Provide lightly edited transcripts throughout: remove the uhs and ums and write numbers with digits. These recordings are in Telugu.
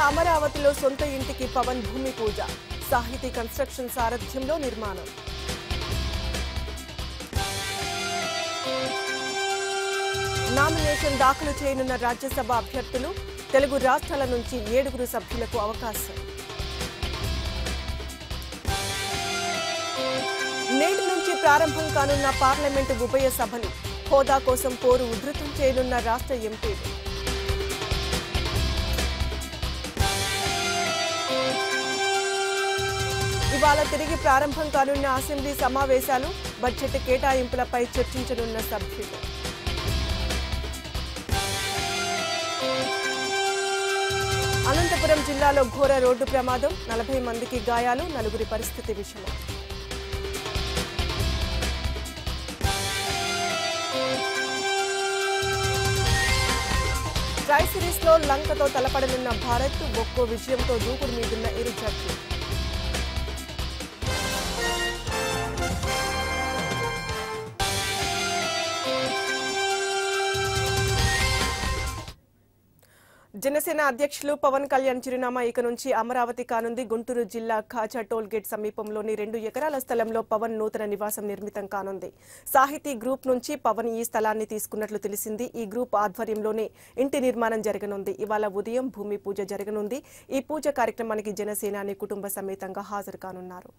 అమరావతిలో సొంత ఇంటికి పవన్ భూమి పూజ. సాహితీ కన్స్ట్రక్షన్ సారథ్యంలో నిర్మాణం. నామినేషన్ దాఖలు చేయనున్న రాజ్యసభ అభ్యర్థులు. తెలుగు రాష్ట్రాల నుంచి 7 సభ్యులకు అవకాశం. నేటి నుంచి ప్రారంభం కానున్న పార్లమెంటు ఉభయ సభలు. హోదా కోసం పోరు ఉధృతం చేయనున్న రాష్ట్ర ఎంపీలు. ఇవాళ తిరిగి ప్రారంభం కానున్న అసెంబ్లీ సమావేశాలు. బడ్జెట్ కేటాయింపులపై చర్చించనున్న సభ్యులు. అనంతపురం జిల్లాలో ఘోర రోడ్డు ప్రమాదం. 40 మందికి గాయాలు, 9 పరిస్థితి విషమం. ట్రై సిరీస్లో లంకతో తలపడనున్న భారత్. ఒక్కో విజయంతో దూకుడు మీదున్న ఇరు జట్లు. జనసేన అధ్యక్షులు పవన్ కళ్యాణ్ చిరునామా ఇక నుంచి అమరావతి కానుంది. గుంటూరు జిల్లా ఖాజా టోల్ గేట్ సమీపంలోని 2 ఎకరాల స్థలంలో పవన్ నూతన నివాసం నిర్మితం కానుంది. సాహితీ గ్రూప్ నుంచి పవన్ ఈ స్థలాన్ని తీసుకున్నట్లు తెలిసింది. ఈ గ్రూప్ ఆధ్వర్యంలోనే ఇంటి నిర్మాణం జరగనుంది. ఇవాళ ఉదయం భూమి పూజ జరగనుంది. ఈ పూజ కార్యక్రమానికి జనసేనాని కుటుంబ సమేతంగా హాజరు కానున్నారు.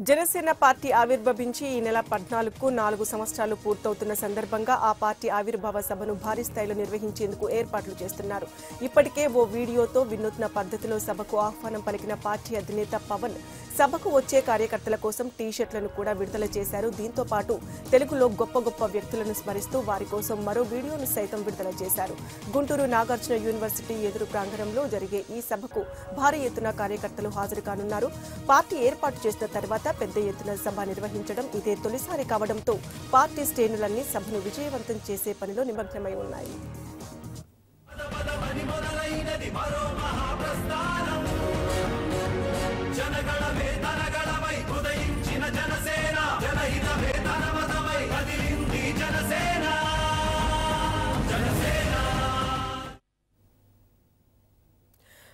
జనసేన పార్టీ ఆవిర్భవించి ఈ నెల 14కు 4 సంవత్సరాలు పూర్తవుతున్న సందర్భంగా ఆ పార్టీ ఆవిర్భావ సభను భారీ స్థాయిలో నిర్వహించేందుకు ఏర్పాట్లు చేస్తున్నారు. ఇప్పటికే ఓ వీడియోతో వినూత్న పద్ధతిలో సభకు ఆహ్వానం పలికిన పార్టీ అధినేత పవన్ సభకు వచ్చే కార్యకర్తల కోసం టీ-షర్ట్లను కూడా విడుదల చేశారు. దీంతో పాటు తెలుగులో గొప్ప గొప్ప వ్యక్తులను స్మరిస్తూ వారి కోసం మరో వీడియోను సైతం విడుదల చేశారు. గుంటూరు నాగార్జున యూనివర్సిటీ ఎదురు ప్రాంగణంలో జరిగే ఈ సభకు భారీ ఎత్తున కార్యకర్తలు హాజరు కానున్నారు. పార్టీ ఏర్పాటు చేసిన తర్వాత పెద్ద ఎత్తున సభ నిర్వహించడం ఇదే తొలిసారి కావడంతో పార్టీ శ్రేణులన్నీ సభను విజయవంతం చేసే పనిలో నిమగ్నమై ఉన్నాయి.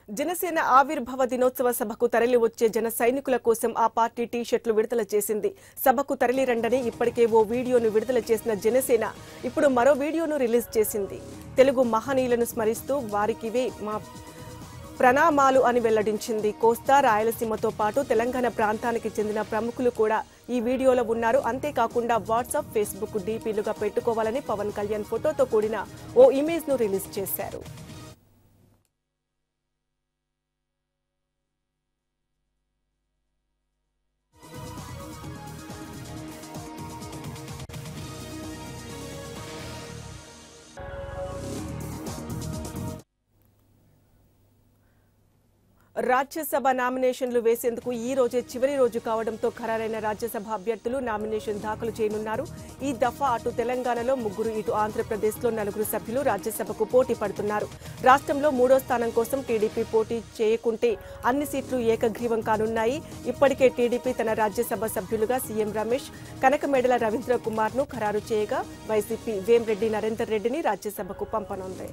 జనసేన ఆవిర్భావ దినోత్సవ సభకు తరలి వచ్చే జన సైనికుల కోసం ఆ పార్టీ టీ-షర్ట్లు విడుదల చేసింది. సభకు తరలి రండని ఇప్పటికే ఓ వీడియోను విడుదల చేసిన జనసేన ఇప్పుడు మరో వీడియోను రిలీజ్ చేసింది. తెలుగు మహనీయులను స్మరిస్తూ వారికివే మా ప్రణామాలు అని వెల్లడించింది. కోస్తా, రాయలసీమతో పాటు తెలంగాణ ప్రాంతానికి చెందిన ప్రముఖులు కూడా ఈ వీడియోలో ఉన్నారు. అంతేకాకుండా వాట్సాప్, ఫేస్బుక్ డీపీలుగా పెట్టుకోవాలని పవన్ కళ్యాణ్ ఫోటోతో కూడిన ఓ ఇమేజ్ ను రిలీజ్ చేశారు. రాజ్యసభ నామినేషన్లు వేసేందుకు ఈ రోజే చివరి రోజు కావడంతో ఖరారైన రాజ్యసభ అభ్యర్థులు నామినేషన్ దాఖలు చేయనున్నారు. ఈ దఫా అటు తెలంగాణలో 3, ఇటు ఆంధ్రప్రదేశ్లో 4 సభ్యులు రాజ్యసభకు పోటీ పడుతున్నారు. రాష్ట్రంలో 3వ స్థానం కోసం టీడీపీ పోటీ చేయకుంటే అన్ని సీట్లు ఏకగ్రీవం కానున్నాయి. ఇప్పటికే టీడీపీ తన రాజ్యసభ సభ్యులుగా సీఎం రమేష్, కనకమేడల రవీంద్ర కుమార్ ను ఖరారు చేయగా వైసీపీ వేమిరెడ్డి నరేందర్ రెడ్డిని రాజ్యసభకు పంపనుంది.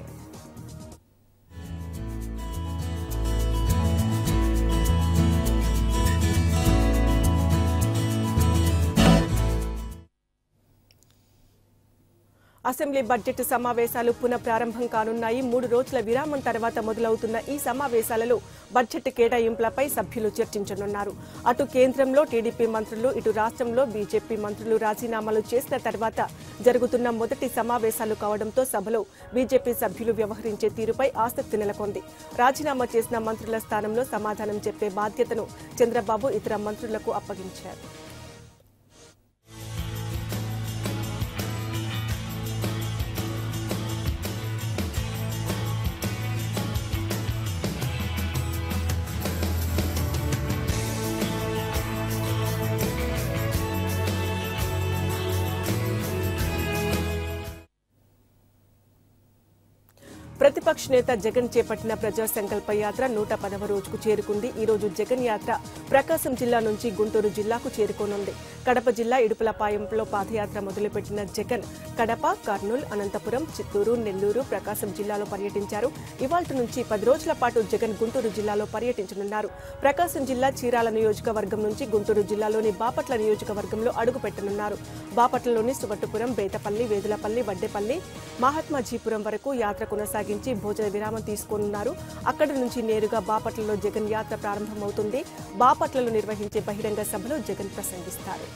అసెంబ్లీ బడ్జెట్ సమావేశాలు పునః ప్రారంభం కానున్నాయి. 3 రోజుల విరామం తర్వాత మొదలవుతున్న ఈ సమావేశాలలో బడ్జెట్ కేటాయింపులపై సభ్యులు చర్చించనున్నారు. అటు కేంద్రంలో టీడీపీ మంత్రులు, ఇటు రాష్ట్రంలో బీజేపీ మంత్రులు రాజీనామాలు చేసిన తర్వాత జరుగుతున్న మొదటి సమావేశాలు కావడంతో సభలో బీజేపీ సభ్యులు వ్యవహరించే తీరుపై ఆసక్తి నెలకొంది. రాజీనామా చేసిన మంత్రుల స్థానంలో సమాధానం చెప్పే బాధ్యతను చంద్రబాబు ఇతర మంత్రులకు అప్పగించారు. ప్రతిపక్ష నేత జగన్ చేపట్టిన ప్రజా సంకల్ప యాత్ర 110వ రోజుకు చేరుకుంది. ఈ రోజు జగన్ యాత్ర ప్రకాశం జిల్లా నుంచి గుంటూరు జిల్లాకు చేరుకోనుంది. కడప జిల్లా ఇడుపులపాయంలో పాదయాత్ర మొదలుపెట్టిన జగన్ కడప, కర్నూలు, అనంతపురం, చిత్తూరు, నెల్లూరు, ప్రకాశం జిల్లాలో పర్యటించారు. ఇవాల్టి నుంచి 10 రోజుల పాటు జగన్ గుంటూరు జిల్లాలో పర్యటించనున్నారు. ప్రకాశం జిల్లా చీరాల నియోజకవర్గం నుంచి గుంటూరు జిల్లాలోని బాపట్ల నియోజకవర్గంలో అడుగుపెట్టనున్నారు. బాపట్లలోని సువట్టుపురం, బేతపల్లి, వేదులపల్లి, వడ్డేపల్లి, మహాత్మాజీపురం వరకు యాత్ర కొనసాగించి భోజన విరామం తీసుకోనున్నారు. అక్కడి నుంచి నేరుగా బాపట్లలో జగన్ యాత్ర ప్రారంభమవుతుంది. బాపట్లలో నిర్వహించే బహిరంగ సభలో జగన్ ప్రసంగిస్తారు.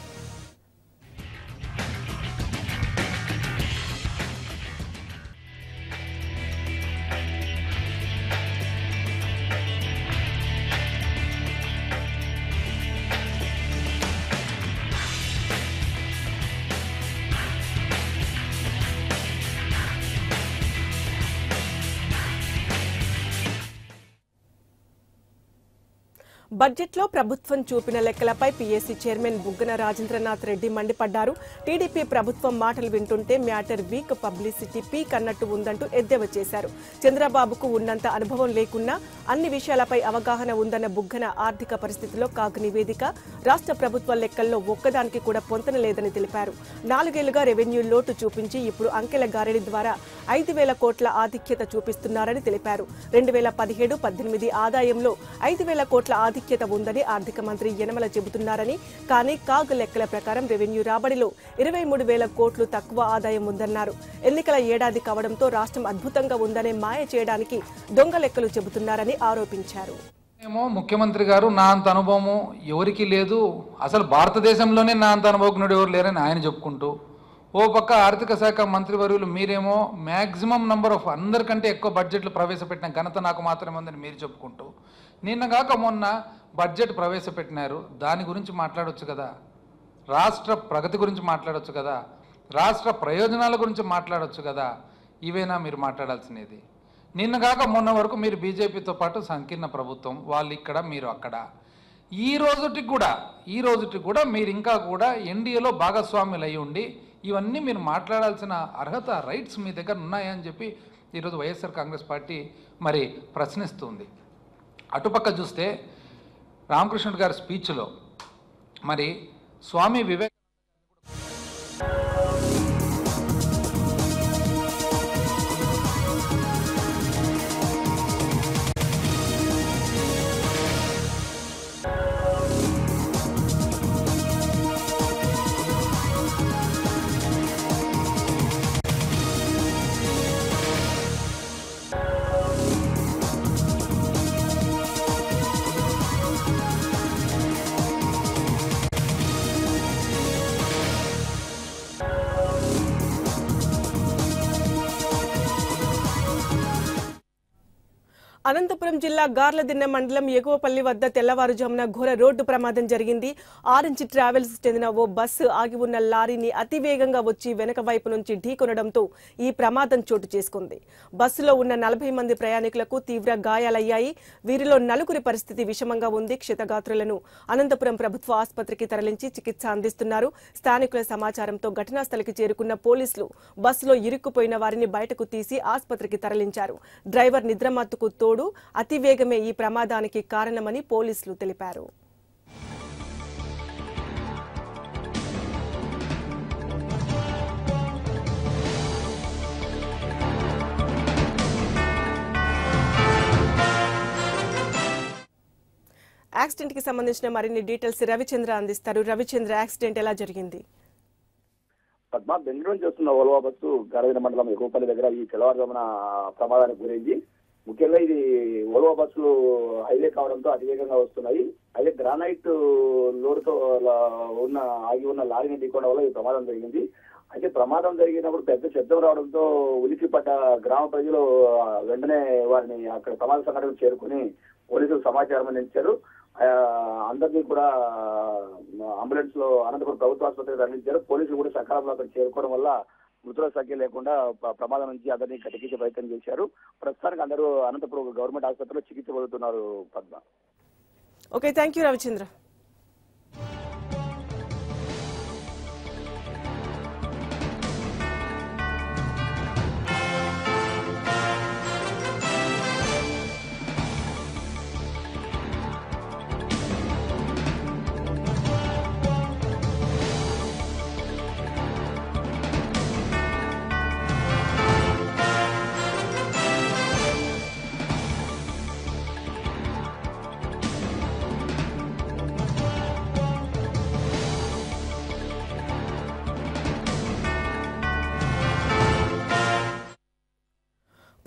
బడ్జెట్లో ప్రభుత్వం చూపిన లెక్కలపై పీఏసీ చైర్మన్ బుగ్గన రాజేంద్రనాథ్ రెడ్డి మండిపడ్డారు. టీడీపీ ప్రభుత్వం మాటలు వింటుంటే మ్యాటర్ వీక్, పబ్లిసిటీ పీక్ అన్నట్టు ఉందంటూ ఎద్దేవా చేశారు. చంద్రబాబుకు ఉన్నంత అనుభవం లేకున్నా అన్ని విషయాలపై అవగాహన ఉందన్న బుగ్గన ఆర్థిక పరిస్థితిలో కాగ్ నివేదిక, రాష్ట్ర ప్రభుత్వ లెక్కల్లో ఒక్కదానికి కూడా పొంతన లేదని తెలిపారు. 4 ఏళ్లుగా రెవెన్యూ లోటు చూపించి ఇప్పుడు అంకెల గారడి ద్వారా 5,000 కోట్ల ఆధిక్యత చూపిస్తున్నారని తెలిపారు. 2017-18 ఆదాయంలో 5,000 కోట్ల ఆధిక్యత ఉందని ఆర్థిక మంత్రి యనమల చెబుతున్నారని, కానీ కాగ్ లెక్కల ప్రకారం రెవెన్యూ రాబడిలో 23,000 కోట్లు తక్కువ ఆదాయం ఉందన్నారు. ఎన్నికల ఏడాది కావడంతో రాష్ట్రం అద్భుతంగా ఉందనే మాయ చేయడానికి దొంగ లెక్కలు చెబుతున్నారని ఆరోపించారు. ముఖ్యమంత్రి గారు నా అంత అనుభవము ఎవరికి లేదు, అసలు భారతదేశంలోనే నా అంత అనుభవజ్ఞుడు ఎవరు లేరని ఆయన చెప్పుకుంటూ, ఓ పక్క ఆర్థిక శాఖ మంత్రివర్యులు మీరేమో మ్యాక్సిమం నంబర్ ఆఫ్ అందరికంటే ఎక్కువ బడ్జెట్లు ప్రవేశపెట్టిన ఘనత నాకు మాత్రమే ఉందని మీరు చెప్పుకుంటూ, నిన్నగాక మొన్న బడ్జెట్ ప్రవేశపెట్టినారు, దాని గురించి మాట్లాడవచ్చు కదా, రాష్ట్ర ప్రగతి గురించి మాట్లాడవచ్చు కదా, రాష్ట్ర ప్రయోజనాల గురించి మాట్లాడవచ్చు కదా, ఇవేనా మీరు మాట్లాడాల్సినది? నిన్నగాక మొన్న వరకు మీరు బీజేపీతో పాటు సంకీర్ణ ప్రభుత్వం, వాళ్ళు ఇక్కడ మీరు అక్కడ. ఈ రోజుకి కూడా మీరు ఇంకా కూడా ఎన్డీఏలో భాగస్వాములు అయి ఉండి ఇవన్నీ మీరు మాట్లాడాల్సిన అర్హత, రైట్స్ మీ దగ్గర ఉన్నాయని చెప్పి ఈరోజు వైఎస్ఆర్ కాంగ్రెస్ పార్టీ మరి ప్రశ్నిస్తుంది. అటుపక్క చూస్తే రామకృష్ణుడు గారి స్పీచ్లో మరి స్వామి వివేక్ అనంతపురం జిల్లా గార్లదిన్నె మండలం ఎగువపల్లి వద్ద తెల్లవారుజామున ఘోర రోడ్డు ప్రమాదం జరిగింది. ఆరెంజ్ ట్రావెల్స్ చెందిన ఓ బస్సు ఆగి ఉన్న లారీని అతివేగంగా వచ్చి వెనక వైపు నుంచి ఢీకొనడంతో ఈ ప్రమాదం చోటు చేసుకుంది. బస్సులో ఉన్న 40 మంది ప్రయాణికులకు తీవ్ర గాయాలయ్యాయి. వీరిలో 4 పరిస్థితి విషమంగా ఉంది. క్షతగాత్రులను అనంతపురం ప్రభుత్వ ఆసుపత్రికి తరలించి చికిత్స అందిస్తున్నారు. స్థానికుల సమాచారంతో ఘటనా స్థలికి చేరుకున్న పోలీసులు బస్సులో ఇరుక్కుపోయిన వారిని బయటకు తీసి ఆసుపత్రికి తరలించారు. డ్రైవర్ నిద్రమత్తుకు తోడు అతివేగమే ఈ ప్రమాదానికి కారణమని పోలీసులు తెలిపారు. యాక్సిడెంట్ కి సంబంధించిన మరిన్ని డీటెయిల్స్ రవిచంద్ర అందిస్తారు. రవిచంద్ర, యాక్సిడెంట్ ఎలా జరిగింది? పద్మ, బెంగళూరు చేస్తున్న ఓల్వా బస్సు గారదిన్నె మండలం ఎగువపల్లి దగ్గర ఈ తెల్లవారుజామున ప్రమాదానికి గురైంది. ముఖ్యంగా ఇది ఓల్వా బస్సులు హైవే కావడంతో అతివేగంగా వస్తున్నాయి. అయితే గ్రానైట్ లోడుతో ఆగి ఉన్న లారీని ఢీకొనడం వల్ల ఈ ప్రమాదం జరిగింది. అయితే ప్రమాదం జరిగినప్పుడు పెద్ద శబ్దం రావడంతో ఉలిక్కిపడ్డ గ్రామ ప్రజలు వెంటనే వారిని అక్కడ ప్రమాద సంఘటనకు చేరుకుని పోలీసులు సమాచారం అందించారు. అందరినీ కూడా అంబులెన్స్ లో అనంతపురం ప్రభుత్వ ఆసుపత్రికి తరలించారు. పోలీసులు కూడా సకాలంలో అక్కడ చేరుకోవడం వల్ల మృతుల సంఖ్య లేకుండా ప్రమాదం నుంచి అందరినీ కట్టించే ప్రయత్నం చేశారు. ప్రస్తుతానికి అందరూ అనంతపురం గవర్నమెంట్ ఆసుపత్రిలో చికిత్స పొందుతున్నారు. Padma. Okay, thank you Ravichandra.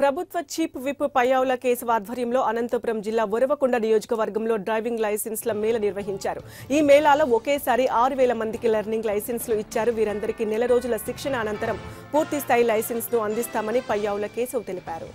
ప్రభుత్వ చీఫ్ విప్ పయ్యావుల కేశవ ఆధ్వర్యంలో అనంతపురం జిల్లా ఉరవకొండ నియోజకవర్గంలో డ్రైవింగ్ లైసెన్స్ల మేళ నిర్వహించారు. ఈ మేళాలో ఒకేసారి 6,000 మందికి లెర్నింగ్ లైసెన్స్లు ఇచ్చారు. వీరందరికీ నెల రోజుల శిక్షణ అనంతరం పూర్తి స్థాయి లైసెన్స్ ను అందిస్తామని పయ్యావుల కేశవ్ తెలిపారు.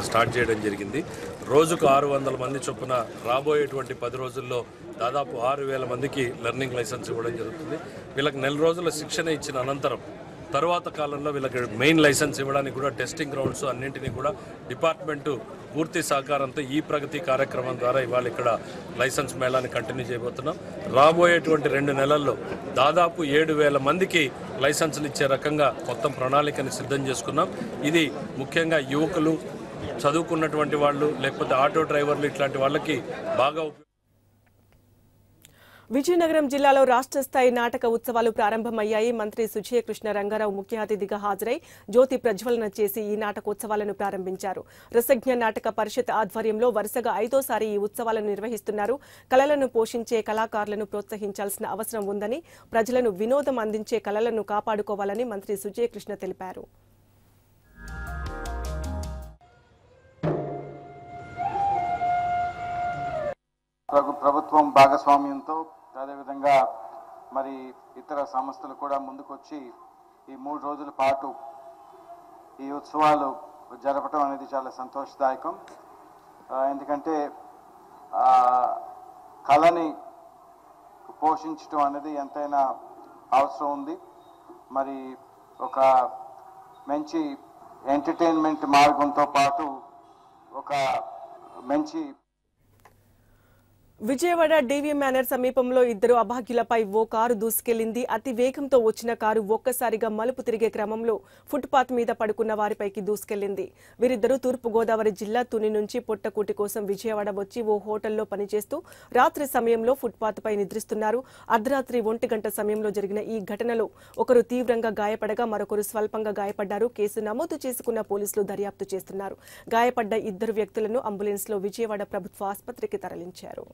స్టార్ట్ చేయడం జరిగింది. రోజుకు 600 మంది చొప్పున రాబోయేటువంటి 10 రోజుల్లో దాదాపు 6,000 మందికి లెర్నింగ్ లైసెన్స్ ఇవ్వడం జరుగుతుంది. వీళ్ళకి నెల రోజుల శిక్షణ ఇచ్చిన అనంతరం తర్వాత కాలంలో వీళ్ళకి మెయిన్ లైసెన్స్ ఇవ్వడానికి కూడా టెస్టింగ్ గ్రౌండ్స్ అన్నింటినీ కూడా డిపార్ట్మెంటు పూర్తి సహకారంతో ఈ ప్రగతి కార్యక్రమం ద్వారా ఇవాళ ఇక్కడ లైసెన్స్ మేళాన్ని కంటిన్యూ చేయబోతున్నాం. రాబోయేటువంటి 2 నెలల్లో దాదాపు 7,000 మందికి లైసెన్సులు ఇచ్చే రకంగా మొత్తం ప్రణాళికని సిద్ధం చేసుకున్నాం. ఇది ముఖ్యంగా యువకులు, చదువుకున్నటువంటి వాళ్ళు, లేకపోతే ఆటో డ్రైవర్లు ఇట్లాంటి వాళ్ళకి బాగా విజయనగరం జిల్లాలో రాష్ట్ర స్థాయి నాటక ఉత్సవాలు ప్రారంభమయ్యాయి. మంత్రి సుజయ కృష్ణ రంగారావు ముఖ్య అతిథిగా హాజరై జ్యోతి ప్రజ్వలన చేసి ఈ నాటకోత్సవాలను ప్రారంభించారు. రసజ్ఞ నాటక పరిషత్ ఆధ్వర్యంలో వరుసగా 5వ ఈ ఉత్సవాలను నిర్వహిస్తున్నారు. కళలను పోషించే కళాకారులను ప్రోత్సహించాల్సిన అవసరం ఉందని, ప్రజలను వినోదం అందించే కళలను కాపాడుకోవాలని మంత్రి సుజయ కృష్ణ తెలిపారు. ప్రభుత్వం భాగస్వామ్యంతో అదేవిధంగా మరి ఇతర సంస్థలు కూడా ముందుకొచ్చి ఈ 3 రోజుల పాటు ఈ ఉత్సవాలు జరపడం అనేది చాలా సంతోషదాయకం. ఎందుకంటే కళని పోషించడం అనేది ఎంతైనా అవసరం ఉంది. మరి ఒక మంచి ఎంటర్టైన్మెంట్ మార్గంతో పాటు ఒక మంచి విజయవాడ డీవీ మేనర్ సమీపంలో 2 అభాగ్యులపై ఓ కారు దూసుకెళ్లింది. అతి వేగంతో వచ్చిన కారు ఒక్కసారిగా మలుపు తిరిగే క్రమంలో ఫుట్పాత్ మీద పడుకున్న వారిపైకి దూసుకెళ్లింది. వీరిద్దరూ తూర్పుగోదావరి జిల్లా తుని నుంచి పొట్టకూటి కోసం విజయవాడ వచ్చి ఓ హోటల్లో పనిచేస్తూ రాత్రి సమయంలో ఫుట్పాత్ పై నిద్రిస్తున్నారు. అర్ధరాత్రి 1 గంట సమయంలో జరిగిన ఈ ఘటనలో ఒకరు తీవ్రంగా గాయపడగా మరొకరు స్వల్పంగా గాయపడ్డారు. కేసు నమోదు చేసుకున్న పోలీసులు దర్యాప్తు చేస్తున్నారు. గాయపడ్డ 2 వ్యక్తులను అంబులెన్స్లో విజయవాడ ప్రభుత్వ ఆసుపత్రికి తరలించారు.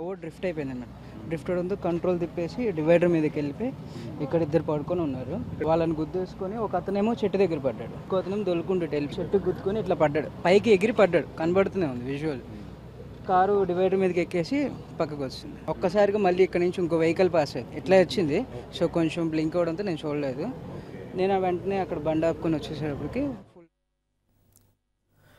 ఓవర్ డ్రిఫ్ట్ అయిపోయింది అన్నమాట. డ్రిఫ్ట్ అవడంతో కంట్రోల్ తిప్పేసి డివైడర్ మీదకి వెళ్ళిపోయి ఇక్కడ 2 పడుకొని ఉన్నారు. వాళ్ళని గుద్దేసుకొని ఒక అతనేమో చెట్టు దగ్గర పడ్డాడు. ఇంకో అతనేమో దొలుకుంటూ వెళ్ళి చెట్టు గుద్దుకొని ఇట్లా పడ్డాడు. పైకి ఎగిరి పడ్డాడు. కనబడుతూనే ఉంది విజువల్. కారు డివైడర్ మీదకి ఎక్కేసి పక్కకు వచ్చింది. ఒక్కసారిగా మళ్ళీ ఇక్కడ నుంచి ఇంకో వెహికల్ పాస్ అయ్యింది. ఇట్లా వచ్చింది. సో కొంచెం బ్లింక్ అవడంతో నేను చూడలేదు. నేను వెంటనే అక్కడ బండి ఆపుకొని వచ్చేసేటప్పటికి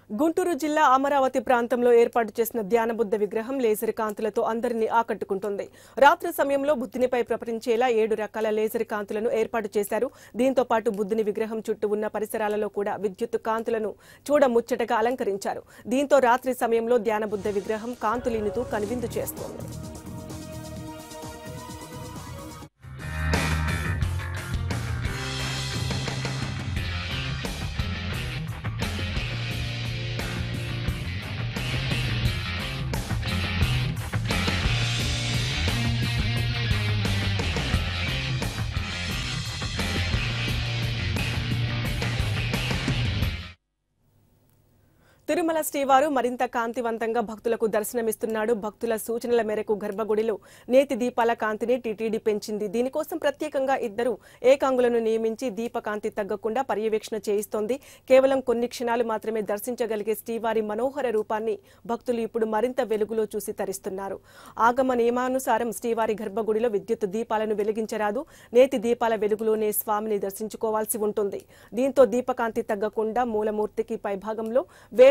గుంటూరు జిల్లా అమరావతి ప్రాంతంలో ఏర్పాటు చేసిన ధ్యానబుద్ధ విగ్రహం లేజర్ కాంతులతో అందరినీ ఆకట్టుకుంటుంది. రాత్రి సమయంలో బుద్ధునిపై ప్రపరించేలా 7 రకాల లేజర్ కాంతులను ఏర్పాటు చేశారు. దీంతో పాటు బుద్ధుని విగ్రహం చుట్టూ ఉన్న పరిసరాలలో కూడా విద్యుత్ కాంతులను చూడముచ్చటగా అలంకరించారు. దీంతో రాత్రి సమయంలో ధ్యానబుద్ధ విగ్రహం కాంతులీనుతూ కనువిందు చేస్తోంది. తిరుమల శ్రీవారు మరింత కాంతివంతంగా భక్తులకు దర్శనమిస్తున్నాడు. భక్తుల సూచనల మేరకు గర్భగుడిలో నేతి దీపాల కాంతిని టీటీడీ పెంచింది. దీనికోసం ప్రత్యేకంగా 2 ఏకాంగులను నియమించి దీపకాంతి తగ్గకుండా పర్యవేక్షణ చేయిస్తోంది. కేవలం కొన్ని క్షణాలు మాత్రమే దర్శించగలిగే శ్రీవారి మనోహర రూపాన్ని భక్తులు ఇప్పుడు మరింత వెలుగులో చూసి తరిస్తున్నారు. ఆగమ నియమానుసారం శ్రీవారి గర్భగుడిలో విద్యుత్ దీపాలను వెలిగించరాదు. నేతి దీపాల వెలుగులోనే స్వామిని దర్శించుకోవాల్సి ఉంటుంది. దీంతో దీపకాంతి తగ్గకుండా మూలమూర్తికి పైభాగంలో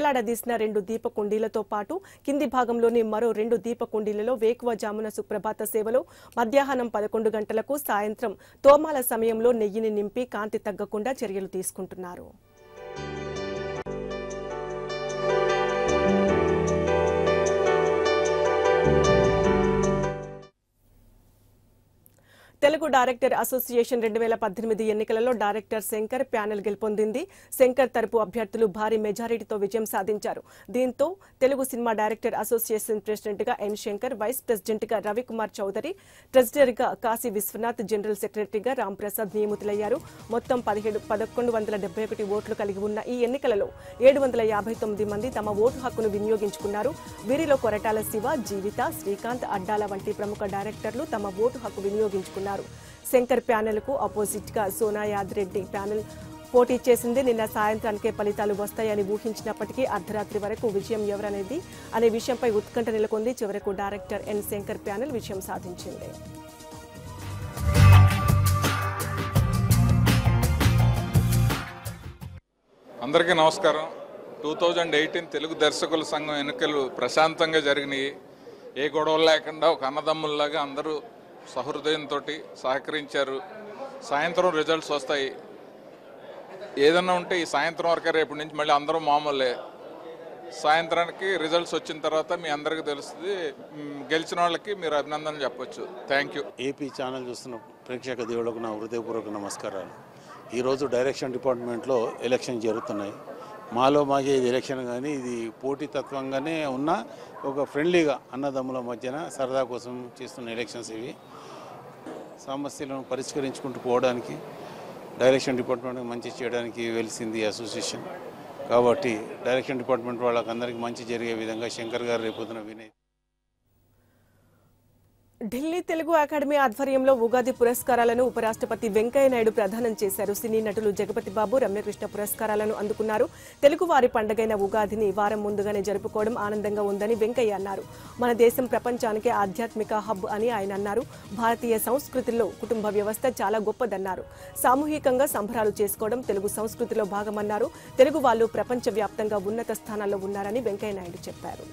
వేలాడదీసిన 2 దీపకుండీలతో పాటు కింది భాగంలోని మరో 2 దీపకుండీలలో వేకువజామున సుప్రభాత సేవలో, మధ్యాహ్నం 11 గంటలకు, సాయంత్రం తోమాల సమయంలో నెయ్యిని నింపి కాంతి తగ్గకుండా చర్యలు తీసుకుంటున్నారు. తెలుగు డైరెక్టర్ అసోసియేషన్ 2018 ఎన్నికలలో డైరెక్టర్ శంకర్ ప్యానెల్ గెలుపొందింది. శంకర్ తరపు అభ్యర్థులు భారీ మెజారిటీతో విజయం సాధించారు. దీంతో Telugu cinema director association president గా ఎన్ శంకర్, వైస్ ప్రెసిడెంట్ గా రవికుమార్ చౌదరి, ట్రెజరర్ గా కాశీ విశ్వనాథ్, జనరల్ సెక్రటరీగా రామ్ ప్రసాద్ నియమితులయ్యారు. మొత్తం 1171 ఓట్లు కలిగి ఉన్న ఈ ఎన్నికలలో 759 మంది తమ ఓటు హక్కును వినియోగించుకున్నారు. వీరిలో కొరటాల శివ, జీవిత, శ్రీకాంత్, అడ్డాల వంటి ప్రముఖ డైరెక్టర్లు తమ ఓటు హక్కు వినియోగించుకున్నారు. శంకర్ ప్యానెల్ కు అపోజిట్ గా సోనా యాద్రెడ్డి ప్యానెల్ పోటీ చేసింది. నిన్న సాయంత్రానికే ఫలితాలు వస్తాయని ఊహించినప్పటికీ అర్ధరాత్రి వరకు విజయం ఎవరనేది అనే విషయంపై ఉత్కంఠ నెలకొంది. చివరకు డైరెక్టర్ ఎన్ శంకర్ ప్యానెల్ విజయం సాధించింది. అందరికీ నమస్కారం. 2018 తెలుగు దర్శకుల సంఘం ఎన్నికలు ప్రశాంతంగా జరిగినాయి. ఏ గొడవలు లేకుండా ఒక అన్నదమ్ముల్లాగా అందరూ సహృదయంతో సహకరించారు. సాయంత్రం రిజల్ట్స్ వస్తాయి. ఏదన్నా ఉంటే ఈ సాయంత్రం వరకే, రేపటి నుంచి మళ్ళీ అందరూ మామూలే. సాయంత్రానికి రిజల్ట్స్ వచ్చిన తర్వాత మీ అందరికీ తెలుస్తుంది. గెలిచిన వాళ్ళకి మీరు అభినందనలు చెప్పొచ్చు. Thank you. ఏపీ ఛానల్ చూస్తున్న ప్రేక్షక దేవులకు నా హృదయపూర్వక నమస్కారాలు. ఈరోజు డైరెక్షన్ డిపార్ట్మెంట్లో ఎలక్షన్ జరుగుతున్నాయి. మాకే ఇది ఎలక్షన్ కానీ ఇది పోటీతత్వంగానే ఉన్న ఒక ఫ్రెండ్లీగా అన్నదమ్ముల మధ్యన సరదా కోసం చేస్తున్న ఎలక్షన్స్ ఇవి. సమస్యలను పరిష్కరించుకుంటూ పోవడానికి, డైరెక్షన్ డిపార్ట్మెంట్ మంచి చేయడానికి వెలిసింది అసోసియేషన్. కాబట్టి డైరెక్షన్ డిపార్ట్మెంట్ వాళ్ళకి అందరికీ మంచి జరిగే విధంగా శంకర్ గారు రేపొద్దున వినయ్. ఢిల్లీ తెలుగు అకాడమీ ఆధ్వర్యంలో ఉగాది పురస్కారాలను ఉపరాష్ట్రపతి వెంకయ్యనాయుడు ప్రదానం చేశారు. సినీ నటులు జగపతి బాబు, రమ్యకృష్ణ పురస్కారాలను అందుకున్నారు. తెలుగు వారి పండుగైన ఉగాదిని వారం ముందుగానే జరుపుకోవడం ఆనందంగా ఉందని వెంకయ్య అన్నారు. మన దేశం ప్రపంచానికి ఆధ్యాత్మిక హబ్ అని ఆయన అన్నారు. భారతీయ సంస్కృతిలో కుటుంబ వ్యవస్థ చాలా గొప్పదన్నారు. సామూహికంగా సంబరాలు చేసుకోవడం తెలుగు సంస్కృతిలో భాగమన్నారు. తెలుగు వాళ్ళు ప్రపంచవ్యాప్తంగా ఉన్నత స్థానాల్లో ఉన్నారని వెంకయ్యనాయుడు చెప్పారు.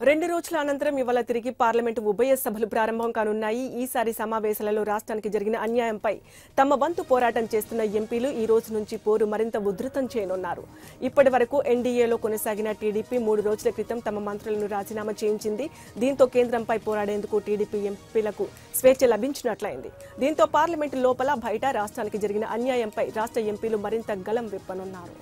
రెండు రోజుల అనంతరం ఇవాళ తిరిగి పార్లమెంటు ఉభయ సభలు ప్రారంభం కానున్నాయి. ఈసారి సమావేశాలలో రాష్ట్రానికి జరిగిన అన్యాయంపై తమ వంతు పోరాటం చేస్తున్న ఎంపీలు ఈ రోజు నుంచి పోరు మరింత ఉధృతం చేయనున్నారు. ఇప్పటి వరకు ఎన్డీఏలో కొనసాగిన టీడీపీ 3 రోజుల క్రితం తమ మంత్రులను రాజీనామా చేయించింది. దీంతో కేంద్రంపై పోరాడేందుకు టీడీపీ ఎంపీలకు స్వేచ్ఛ లభించినట్లయింది. దీంతో పార్లమెంటు లోపల బయట రాష్ట్రానికి జరిగిన అన్యాయంపై రాష్ట్ర ఎంపీలు మరింత గలం విప్పనున్నారు.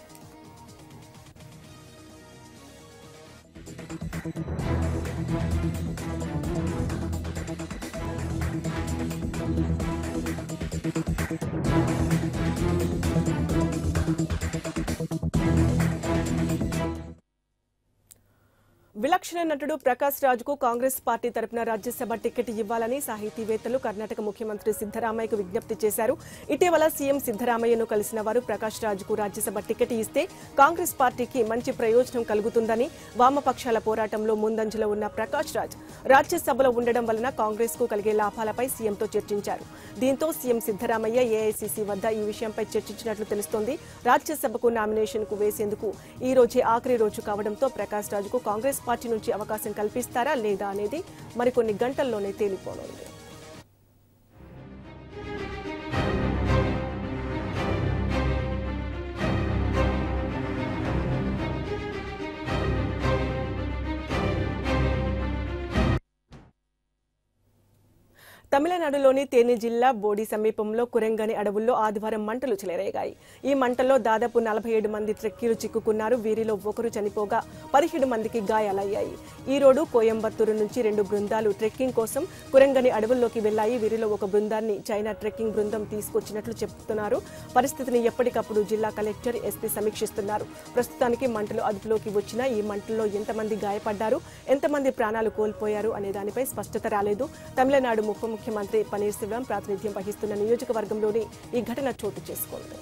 విలక్షణ నటుడు ప్రకాష్ రాజ్కు కాంగ్రెస్ పార్టీ తరపున రాజ్యసభ టికెట్ ఇవ్వాలని సాహితీవేత్తలు కర్ణాటక ముఖ్యమంత్రి సిద్ధరామయ్యకు విజ్ఞప్తి చేశారు. ఇటీవల సీఎం సిద్ధరామయ్యను కలిసిన వారు ప్రకాష్ రాజ్కు రాజ్యసభ టికెట్ ఇస్తే కాంగ్రెస్ పార్టీకి మంచి ప్రయోజనం కలుగుతుందని, వామపక్షాల పోరాటంలో ముందంజలో ఉన్న ప్రకాష్ రాజ్ రాజ్యసభలో ఉండడం వలన కాంగ్రెస్ కు కలిగే లాభాలపై సీఎంతో చర్చించారు. దీంతో సీఎం సిద్ధరామయ్య ఏఐసీసీ వద్ద ఈ విషయంపై చర్చించినట్లు తెలుస్తోంది. రాజ్యసభకు నామినేషన్ కు వేసేందుకు ఈ రోజే ఆఖరి రోజు కావడంతో ప్రకాష్ రాజ్కు కాంగ్రెస్ పార్టీ నుంచి అవకాశం కల్పిస్తారా లేదా అనేది మరికొన్ని గంటల్లోనే తేలిపోనుంది. తమిళనాడులోని తేని జిల్లా బోడి సమీపంలో కురెంగని అడవుల్లో ఆదివారం మంటలు చెలరేగాయి. ఈ మంటల్లో దాదాపు 47 మంది ట్రెక్కీలు చిక్కుకున్నారు. వీరిలో ఒకరు చనిపోగా 17 మందికి గాయాలయ్యాయి. ఈ రోడ్డు కోయంబత్తూరు నుంచి 2 బృందాలు ట్రెక్కింగ్ కోసం కురెంగని అడవుల్లోకి వెళ్లాయి. వీరిలో ఒక బృందాన్ని చైనా ట్రెక్కింగ్ బృందం తీసుకొచ్చినట్లు చెబుతున్నారు. పరిస్థితిని ఎప్పటికప్పుడు జిల్లా కలెక్టర్, ఎస్పీ సమీక్షిస్తున్నారు. ప్రస్తుతానికి మంటలు అదుపులోకి వచ్చినా ఈ మంటల్లో ఎంతమంది గాయపడ్డారు, ఎంతమంది ప్రాణాలు కోల్పోయారు అనే దానిపై స్పష్టత రాలేదు. తమిళనాడు ముఖ్యమంత్రి పన్నీర్ సెల్వం ప్రాతినిధ్యం వహిస్తున్న నియోజకవర్గంలోని ఈ ఘటన చోటు చేసుకుంది.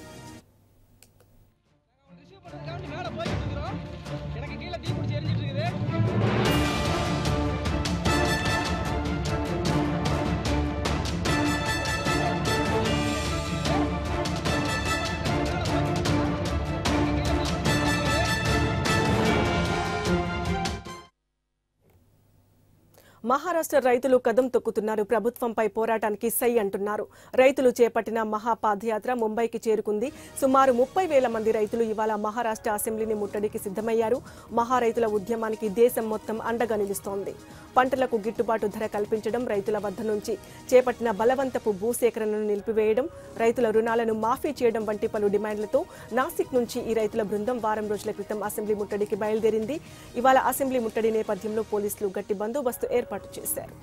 మహారాష్ట్ర రైతులు కదం తొక్కుతున్నారు. ప్రభుత్వంపై పోరాటానికి సై అంటున్నారు. రైతులు చేపట్టిన మహాపాదయాత్ర ముంబైకి చేరుకుంది. సుమారు 30,000 మంది రైతులు ఇవాళ మహారాష్ట్ర అసెంబ్లీని ముట్టడికి సిద్ధమయ్యారు. మహారైతుల ఉద్యమానికి దేశం మొత్తం అండగా నిలుస్తోంది. పంటలకు గిట్టుబాటు ధర కల్పించడం, రైతుల వద్ద నుంచి చేపట్టిన బలవంతపు భూసేకరణను నిలిపివేయడం, రైతుల రుణాలను మాఫీ చేయడం వంటి పలు డిమాండ్లతో నాసిక్ నుంచి ఈ రైతుల బృందం వారం రోజుల క్రితం అసెంబ్లీ ముట్టడికి బయలుదేరింది. ఇవాళ అసెంబ్లీ ముట్టడి నేపథ్యంలో పోలీసులు గట్టి బందోబస్తు ఏర్పాటు చేశారు.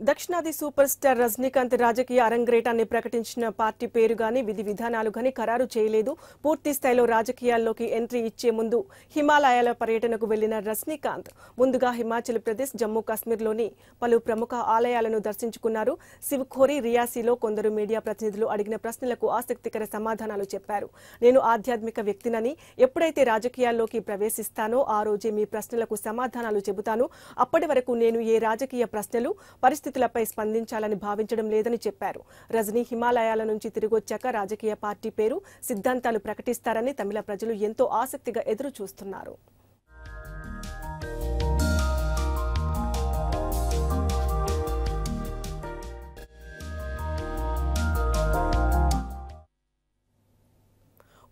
దక్షిణాది సూపర్ స్టార్ రజనీకాంత్ రాజకీయ అరంగేటాన్ని ప్రకటించిన పార్టీ పేరు గాని విధి విధానాలు గాని ఖరారు చేయలేదు. పూర్తి స్థాయిలో రాజకీయాల్లోకి ఎంట్రీ ఇచ్చే ముందు హిమాలయాల పర్యటనకు వెళ్లిన రజనీకాంత్ ముందుగా హిమాచల్ ప్రదేశ్, జమ్మూ కాశ్మీర్లోని పలు ప్రముఖ ఆలయాలను దర్శించుకున్నారు. శివఖోరి, రియాసీలో కొందరు మీడియా ప్రతినిధులు అడిగిన ప్రశ్నలకు ఆసక్తికర సమాధానాలు చెప్పారు. నేను ఆధ్యాత్మిక వ్యక్తినని, ఎప్పుడైతే రాజకీయాల్లోకి ప్రవేశిస్తానో ఆ రోజే మీ ప్రశ్నలకు సమాధానాలు చెబుతాను. అప్పటి వరకు నేను ఏ రాజకీయ ప్రశ్నలు, పరిస్థితులపై స్పందించాలని భావించడం లేదని చెప్పారు. రజనీ హిమాలయాల నుంచి తిరిగొచ్చాక రాజకీయ పార్టీ పేరు, సిద్ధాంతాలు ప్రకటిస్తారని తమిళ ప్రజలు ఎంతో ఆసక్తిగా ఎదురు చూస్తున్నారు.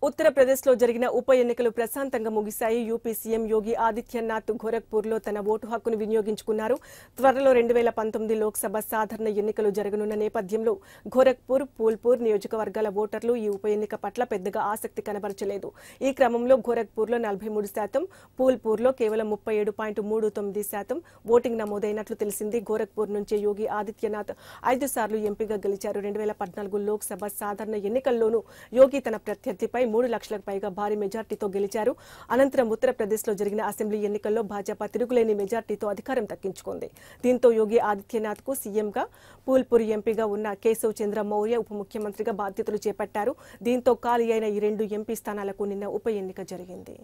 ఉత్తరప్రదేశ్లో జరిగిన ఉప ఎన్నికలు ప్రశాంతంగా ముగిశాయి. యూపీ సీఎం యోగి ఆదిత్యనాథ్ గోరఖ్పూర్లో తన ఓటు హక్కును వినియోగించుకున్నారు. త్వరలో 2019 లోక్సభ సాధారణ ఎన్నికలు జరగనున్న నేపథ్యంలో గోరఖ్పూర్, పూల్పూర్ నియోజకవర్గాల ఓటర్లు ఈ ఉప ఎన్నిక పట్ల పెద్దగా ఆసక్తి కనబరచలేదు. ఈ క్రమంలో గోరఖ్పూర్లో 43%, పూల్పూర్లో కేవలం 37.39% ఓటింగ్ నమోదైనట్లు తెలిసింది. గోరఖ్పూర్ నుంచే యోగి ఆదిత్యనాథ్ 5 సార్లు ఎంపీగా గెలిచారు. 2014 లోక్సభ సాధారణ ఎన్నికల్లోనూ యోగి తన ప్రత్యర్థిపై 3 లక్షలకు పైగా భారీ మెజార్టీతో గెలిచారు. అనంతరం ఉత్తరప్రదేశ్లో జరిగిన అసెంబ్లీ ఎన్నికల్లో భాజపా తిరుగులేని మెజార్టీతో అధికారం దక్కించుకుంది. దీంతో యోగి ఆదిత్యనాథ్ కు సీఎంగా, పూల్పూర్ ఎంపీగా ఉన్న కేశవ్ చంద్ర మౌర్య ఉప ముఖ్యమంత్రిగా బాధ్యతలు చేపట్టారు. దీంతో ఖాళీ అయిన ఈ 2 ఎంపీ స్థానాలకు నిన్న ఉప ఎన్నిక జరిగింది.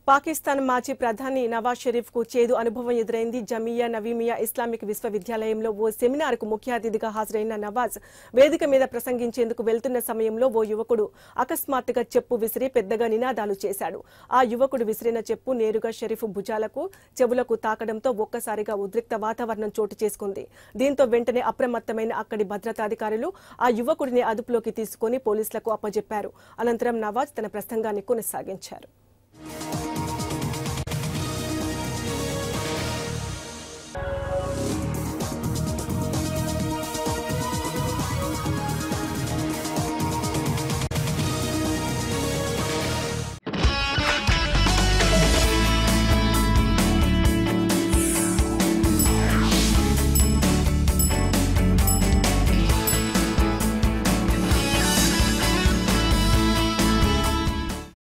పాకిస్తాన్ మాజీ ప్రధాని నవాజ్ షరీఫ్ కు చేదు అనుభవం ఎదురైంది. జమియా నవీమియా ఇస్లామిక్ విశ్వవిద్యాలయంలో ఓ సెమినార్ కు ముఖ్య అతిథిగా హాజరైన నవాజ్ వేదిక మీద ప్రసంగించేందుకు వెళ్తున్న సమయంలో ఓ యువకుడు అకస్మాత్తుగా చెప్పు విసిరి పెద్దగా నినాదాలు చేశాడు. ఆ యువకుడు విసిరిన చెప్పు నేరుగా షరీఫ్ భుజాలకు, చెవులకు తాకడంతో ఒక్కసారిగా ఉద్రిక్త వాతావరణం చోటు చేసుకుంది. దీంతో వెంటనే అప్రమత్తమైన అక్కడి భద్రతాధికారులు ఆ యువకుడిని అదుపులోకి తీసుకుని పోలీసులకు అప్పజెప్పారు. అనంతరం నవాజ్ తన ప్రసంగాన్ని కొనసాగించారు.